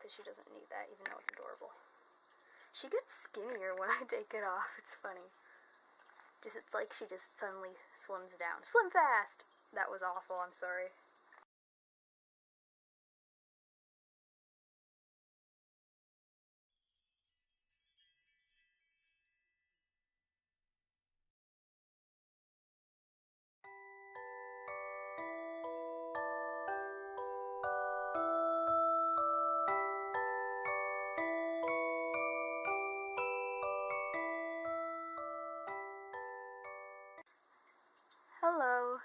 because she doesn't need that, even though it's adorable. She gets skinnier when I take it off. It's funny. It's like she just suddenly slims down. Slim fast! That was awful, I'm sorry. Hello,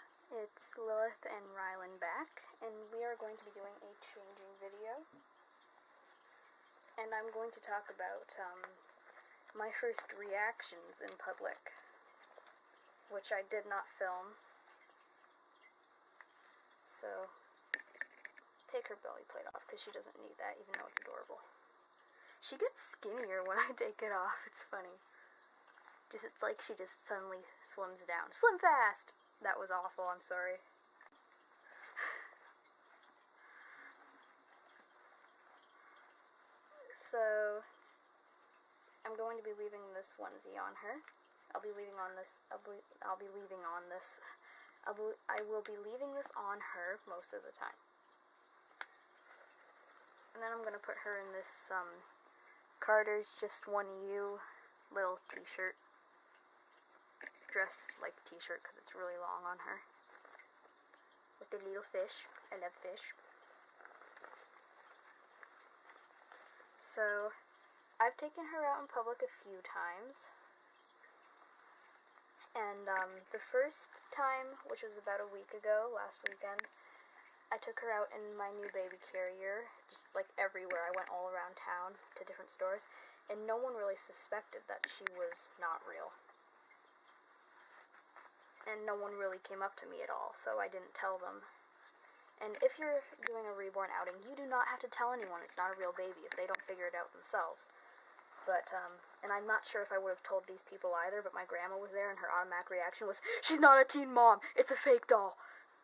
it's Lilith and Rylynn back, and we are going to be doing a changing video. And I'm going to talk about my first reactions in public, which I did not film. So, take her belly plate off, because she doesn't need that, even though it's adorable. She gets skinnier when I take it off. It's funny. It's like she just suddenly slims down. Slim fast! That was awful, I'm sorry. So, I'm going to be leaving this onesie on her. I will be leaving this on her most of the time. And then I'm going to put her in this Carter's Just One You little t-shirt. Dress like t-shirt because it's really long on her. With the little fish. I love fish. So, I've taken her out in public a few times. And the first time, which was about a week ago, last weekend, I took her out in my new baby carrier, just like everywhere. I went all around town to different stores, and no one really suspected that she was not real. And no one really came up to me at all, so I didn't tell them. And if you're doing a reborn outing, you do not have to tell anyone it's not a real baby if they don't figure it out themselves. But, and I'm not sure if I would have told these people either, but my grandma was there, and her automatic reaction was, "She's not a teen mom, it's a fake doll."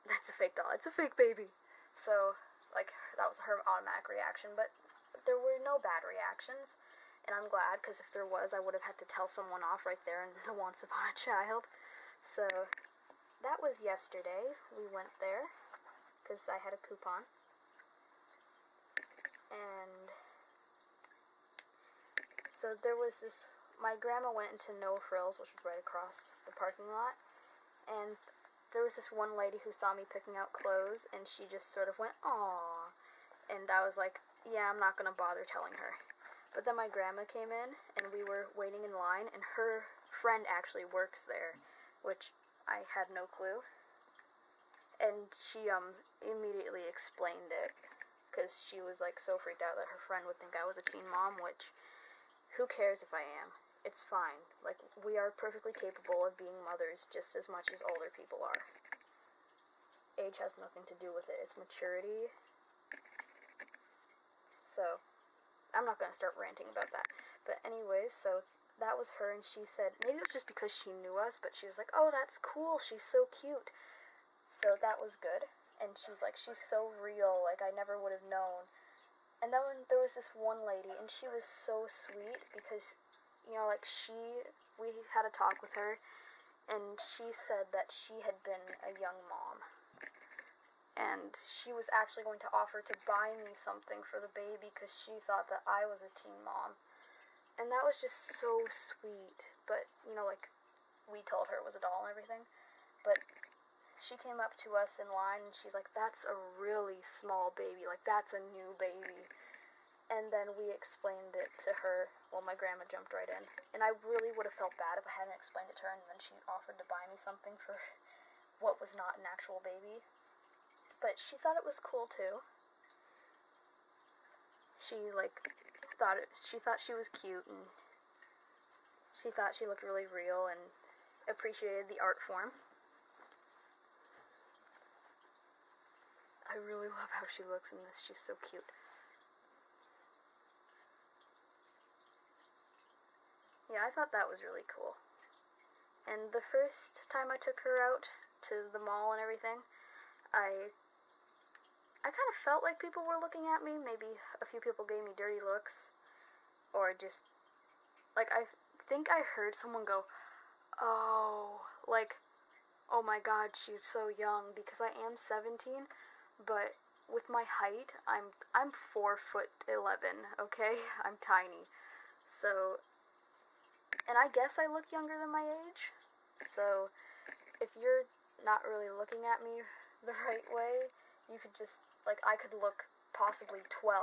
That's a fake doll, it's a fake baby. So, like, that was her automatic reaction, but there were no bad reactions, and I'm glad, because if there was, I would have had to tell someone off right there in the Once Upon a Child. So, that was yesterday. We went there, because I had a coupon, and so there was this, my grandma went into No Frills, which was right across the parking lot, and there was this one lady who saw me picking out clothes, and she just sort of went, "Aww," and I was like, yeah, I'm not gonna bother telling her. But then my grandma came in, and we were waiting in line, and her friend actually works there, which I had no clue, and she immediately explained it, because she was like so freaked out that her friend would think I was a teen mom, which, who cares if I am? It's fine. Like, we are perfectly capable of being mothers just as much as older people are. Age has nothing to do with it. It's maturity. So, I'm not going to start ranting about that. But anyways, so that was her, and she said, maybe it was just because she knew us, but she was like, "Oh, that's cool. She's so cute." So that was good. And she's like, "She's so real. Like, I never would have known." And then there was this one lady, and she was so sweet, because, you know, like, we had a talk with her, and she said that she had been a young mom, and she was actually going to offer to buy me something for the baby, because she thought that I was a teen mom, and that was just so sweet. But, you know, like, we told her it was a doll and everything, but she came up to us in line, and she's like, "That's a really small baby, like, that's a new baby." And then we explained it to her. Well, my grandma jumped right in. And I really would have felt bad if I hadn't explained it to her, and then she offered to buy me something for what was not an actual baby. But she thought it was cool, too. She, like, she thought she was cute, and she thought she looked really real, and appreciated the art form. I really love how she looks in this. She's so cute. Yeah, I thought that was really cool. And the first time I took her out to the mall and everything, I I kind of felt like people were looking at me. Maybe a few people gave me dirty looks, or just, like, I think I heard someone go, oh, like, oh my god, she's so young, because I am 17, but with my height, I'm 4'11", okay? I'm tiny. So, and I guess I look younger than my age, so if you're not really looking at me the right way, you could just, like, I could look possibly 12.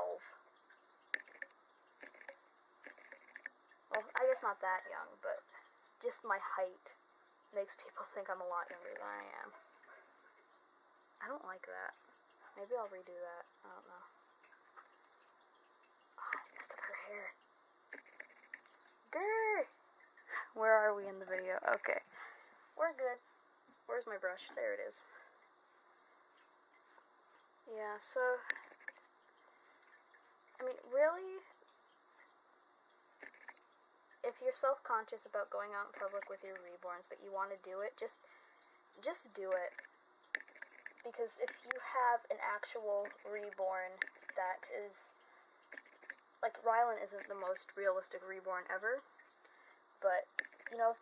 Well, I guess not that young, but just my height makes people think I'm a lot younger than I am. I don't like that. Maybe I'll redo that. I don't know. Oh, I messed up her hair. Grr! Where are we in the video? Okay. We're good. Where's my brush? There it is. Yeah, so, I mean, really, if you're self-conscious about going out in public with your reborns, but you want to do it, just do it. Because if you have an actual reborn that is, like, Rylynn isn't the most realistic reborn ever, but, you know,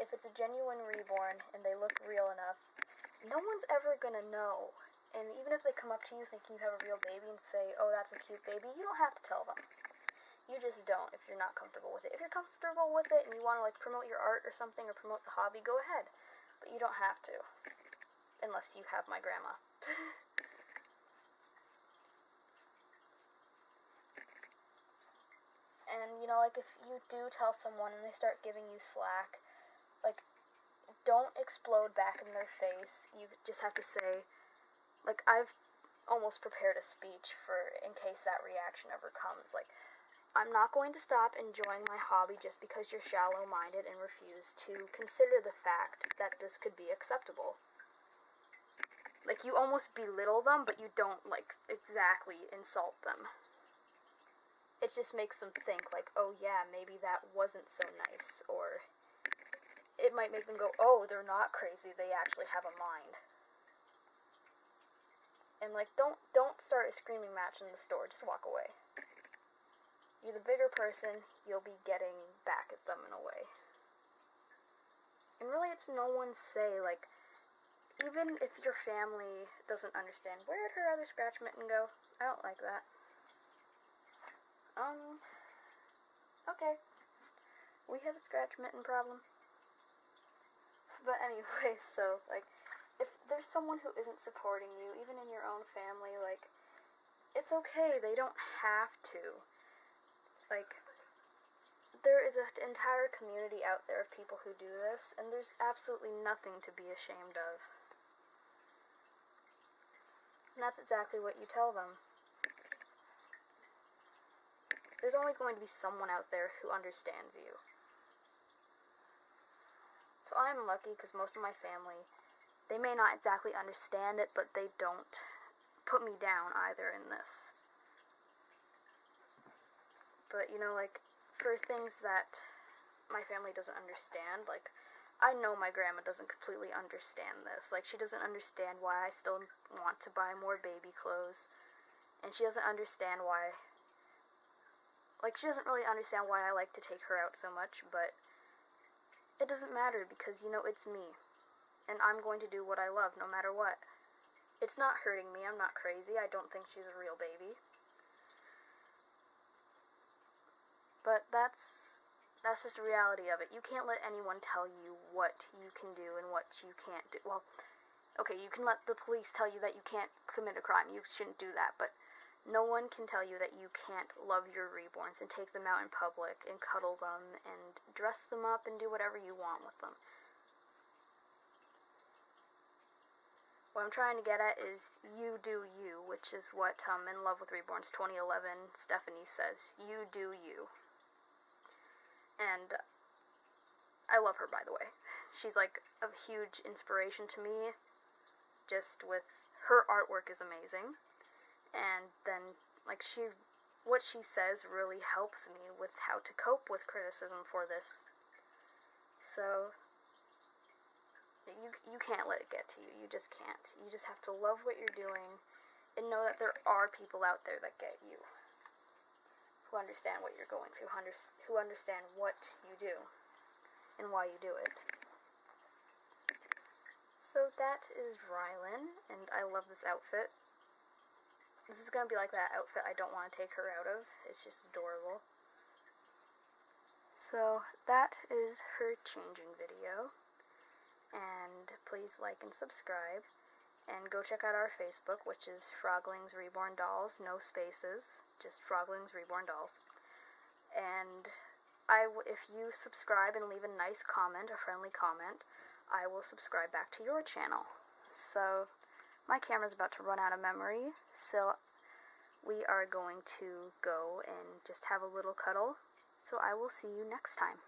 if it's a genuine reborn and they look real enough, no one's ever gonna know. And even if they come up to you thinking you have a real baby and say, oh, that's a cute baby, you don't have to tell them. You just don't if you're not comfortable with it. If you're comfortable with it and you want to, like, promote your art or something or promote the hobby, go ahead. But you don't have to. Unless you have my grandma. And, you know, like, if you do tell someone and they start giving you slack, like, don't explode back in their face. You just have to say, like, I've almost prepared a speech for in case that reaction ever comes. Like, I'm not going to stop enjoying my hobby just because you're shallow-minded and refuse to consider the fact that this could be acceptable. Like, you almost belittle them, but you don't, like, exactly insult them. It just makes them think, like, oh yeah, maybe that wasn't so nice, or it might make them go, oh, they're not crazy, they actually have a mind. And, like, don't start a screaming match in the store, just walk away. You're the bigger person, you'll be getting back at them in a way. And really, it's no one's say, like, even if your family doesn't understand, where did her other scratch mitten go? I don't like that. Okay. We have a scratch mitten problem. But anyway, so, like, if there's someone who isn't supporting you, even in your own family, like, it's okay, they don't have to. Like, there is an entire community out there of people who do this, and there's absolutely nothing to be ashamed of. And that's exactly what you tell them. There's always going to be someone out there who understands you. So I'm lucky because most of my family, they may not exactly understand it, but they don't put me down either in this. But, you know, like, for things that my family doesn't understand, like, I know my grandma doesn't completely understand this. Like, she doesn't understand why I still want to buy more baby clothes. And she doesn't understand why, like, she doesn't really understand why I like to take her out so much, but it doesn't matter because, you know, it's me. And I'm going to do what I love no matter what. It's not hurting me. I'm not crazy. I don't think she's a real baby. But that's just the reality of it. You can't let anyone tell you what you can do and what you can't do. Well, okay, you can let the police tell you that you can't commit a crime. You shouldn't do that, but no one can tell you that you can't love your reborns and take them out in public and cuddle them and dress them up and do whatever you want with them. What I'm trying to get at is you do you, which is what In Love with Reborns 2011 Stephanie says. You do you. And I love her, by the way. She's, like, a huge inspiration to me. Just with her artwork is amazing. And then, like, what she says really helps me with how to cope with criticism for this. So, You can't let it get to you. You just can't. You just have to love what you're doing and know that there are people out there that get you, who understand what you're going through, who understand what you do and why you do it. So that is Rylynn, and I love this outfit. This is going to be like that outfit I don't want to take her out of. It's just adorable. So that is her changing video. And please like and subscribe. And go check out our Facebook, which is Froglings Reborn Dolls, no spaces, just Froglings Reborn Dolls. And if you subscribe and leave a nice comment, a friendly comment, I will subscribe back to your channel. So my camera's about to run out of memory, so we are going to go and just have a little cuddle. So I will see you next time.